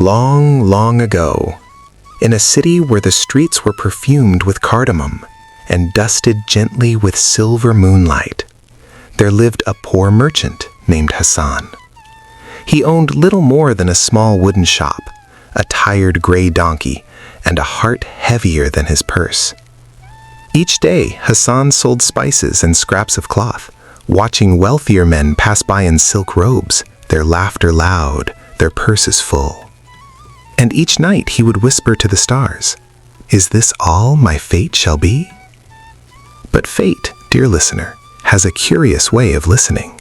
Long, long ago, in a city where the streets were perfumed with cardamom and dusted gently with silver moonlight, there lived a poor merchant named Hassan. He owned little more than a small wooden shop, a tired gray donkey, and a heart heavier than his purse. Each day, Hassan sold spices and scraps of cloth, watching wealthier men pass by in silk robes, their laughter loud, their purses full. And each night he would whisper to the stars, "Is this all my fate shall be?" But fate, dear listener, has a curious way of listening.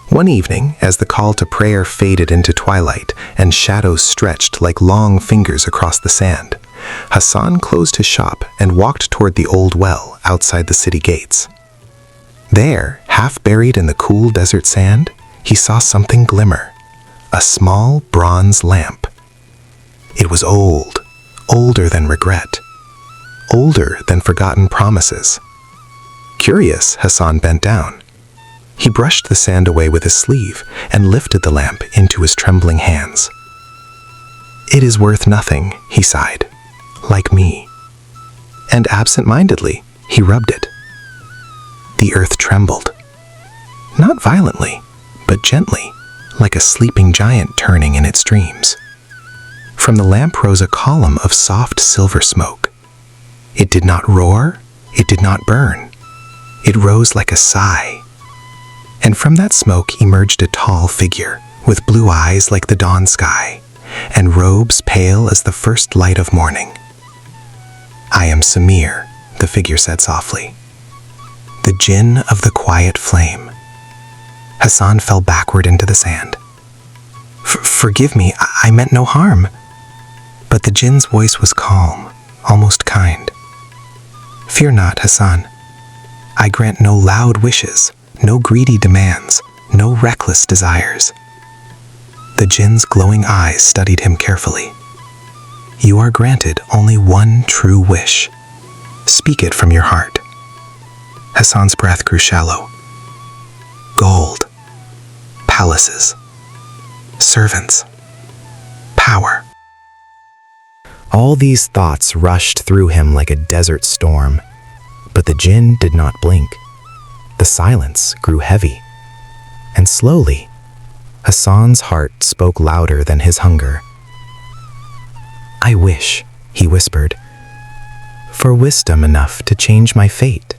One evening, as the call to prayer faded into twilight and shadows stretched like long fingers across the sand, Hassan closed his shop and walked toward the old well outside the city gates. There, half buried in the cool desert sand, he saw something glimmer, a small bronze lamp. It was old, older than regret, older than forgotten promises. Curious, Hassan bent down. He brushed the sand away with his sleeve and lifted the lamp into his trembling hands. "It is worth nothing," he sighed, "like me." And absent-mindedly, he rubbed it. The earth trembled. Not violently, but gently, like a sleeping giant turning in its dreams. From the lamp rose a column of soft silver smoke. It did not roar, it did not burn. It rose like a sigh. And from that smoke emerged a tall figure, with blue eyes like the dawn sky, and robes pale as the first light of morning. "I am Samir," the figure said softly. "The Jinn of the quiet flame." Hassan fell backward into the sand. Forgive me, I meant no harm." But the Jinn's voice was calm, almost kind. "Fear not, Hassan. I grant no loud wishes, no greedy demands, no reckless desires." The Jinn's glowing eyes studied him carefully. "You are granted only one true wish. Speak it from your heart." Hassan's breath grew shallow. "Gold, palaces, servants, power." All these thoughts rushed through him like a desert storm, but the Jinn did not blink. The silence grew heavy, and slowly, Hassan's heart spoke louder than his hunger. "I wish," he whispered, "for wisdom enough to change my fate."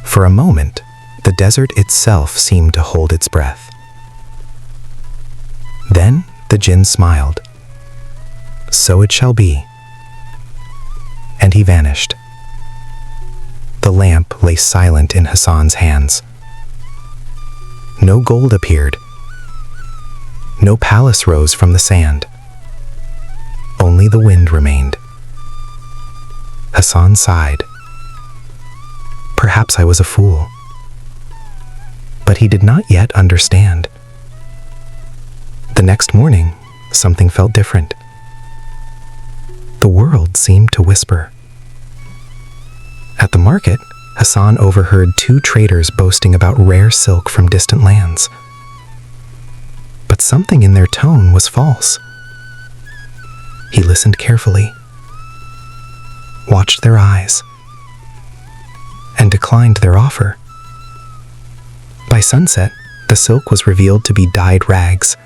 For a moment, the desert itself seemed to hold its breath. Then the Jinn smiled. "So it shall be." And he vanished. The lamp lay silent in Hassan's hands. No gold appeared. No palace rose from the sand. Only the wind remained. Hassan sighed. Perhaps I was a fool. But he did not yet understand. The next morning, something felt different. The world seemed to whisper. At the market, Hassan overheard two traders boasting about rare silk from distant lands. But something in their tone was false. He listened carefully, watched their eyes, and declined their offer. By sunset, the silk was revealed to be dyed rags.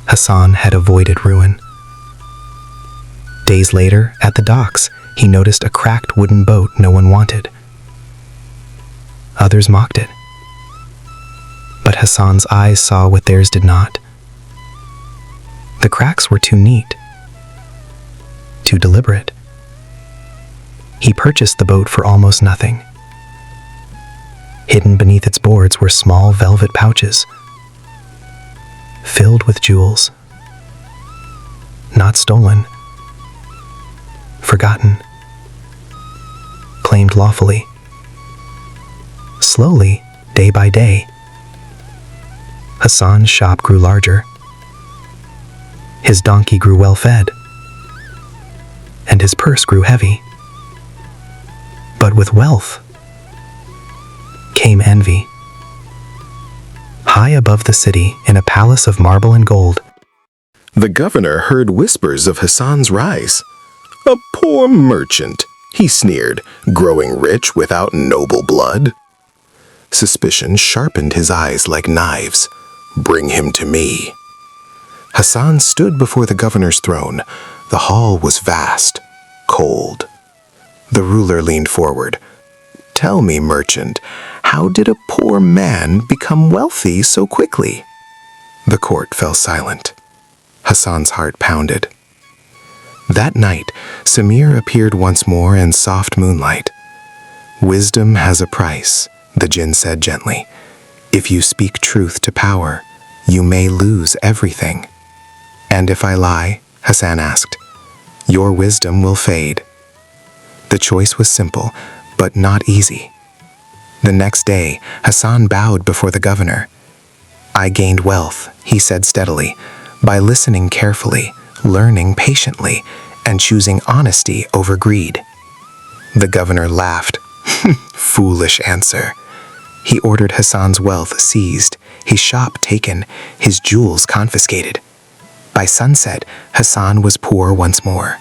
Hassan had avoided ruin. Days later, at the docks, he noticed a cracked wooden boat no one wanted. Others mocked it. But Hassan's eyes saw what theirs did not. The cracks were too neat, too deliberate. He purchased the boat for almost nothing. Hidden beneath its boards were small velvet pouches, filled with jewels. Not stolen, forgotten, claimed lawfully. Slowly, day by day, Hassan's shop grew larger. His donkey grew well fed, and his purse grew heavy. But with wealth came envy. high above the city in a palace of marble and gold. The governor heard whispers of Hassan's rise. "A poor merchant," he sneered, "growing rich without noble blood." Suspicion sharpened his eyes like knives. "Bring him to me." Hassan stood before the governor's throne. The hall was vast, cold. The ruler leaned forward. "Tell me, merchant, how did a poor man become wealthy so quickly?" The court fell silent. Hassan's heart pounded. That night, Samir appeared once more in soft moonlight. "Wisdom has a price," the Jinn said gently. "If you speak truth to power, you may lose everything." "And if I lie?" Hassan asked. "Your wisdom will fade." The choice was simple, but not easy. The next day, Hassan bowed before the governor. "I gained wealth," he said steadily, "by listening carefully, learning patiently, and choosing honesty over greed." The governor laughed. "Foolish answer." He ordered Hassan's wealth seized, his shop taken, his jewels confiscated. By sunset, Hassan was poor once more.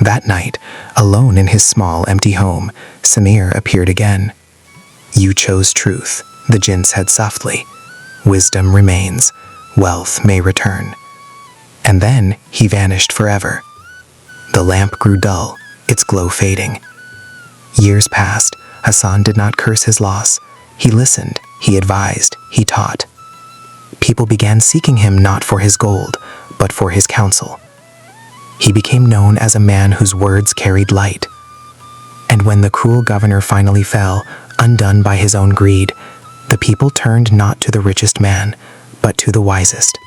That night, alone in his small, empty home, Samir appeared again. "You chose truth," the Jinn said softly. "Wisdom remains. Wealth may return." And then he vanished forever. The lamp grew dull, its glow fading. Years passed. Hassan did not curse his loss. He listened, he advised, he taught. People began seeking him not for his gold, but for his counsel. He became known as a man whose words carried light. And when the cruel governor finally fell, undone by his own greed, the people turned not to the richest man, but to the wisest.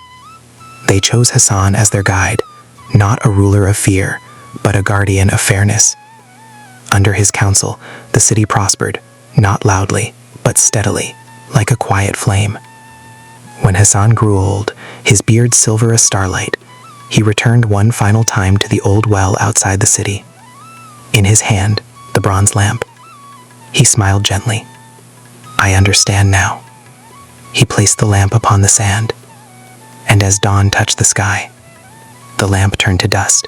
They chose Hassan as their guide, not a ruler of fear, but a guardian of fairness. Under his counsel, the city prospered, not loudly, but steadily, like a quiet flame. When Hassan grew old, his beard silver as starlight, he returned one final time to the old well outside the city. In his hand, the bronze lamp. He smiled gently. "I understand now." He placed the lamp upon the sand, and as dawn touched the sky, the lamp turned to dust.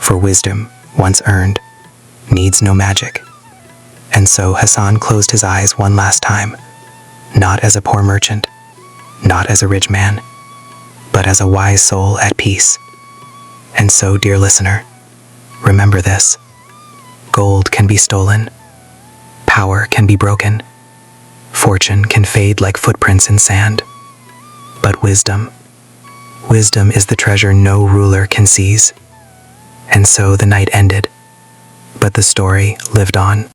For wisdom, once earned, needs no magic. And so Hassan closed his eyes one last time, not as a poor merchant, not as a rich man, but as a wise soul at peace. And so, dear listener, remember this. Gold can be stolen, power can be broken, fortune can fade like footprints in sand. But wisdom is the treasure no ruler can seize. And so the night ended, but the story lived on.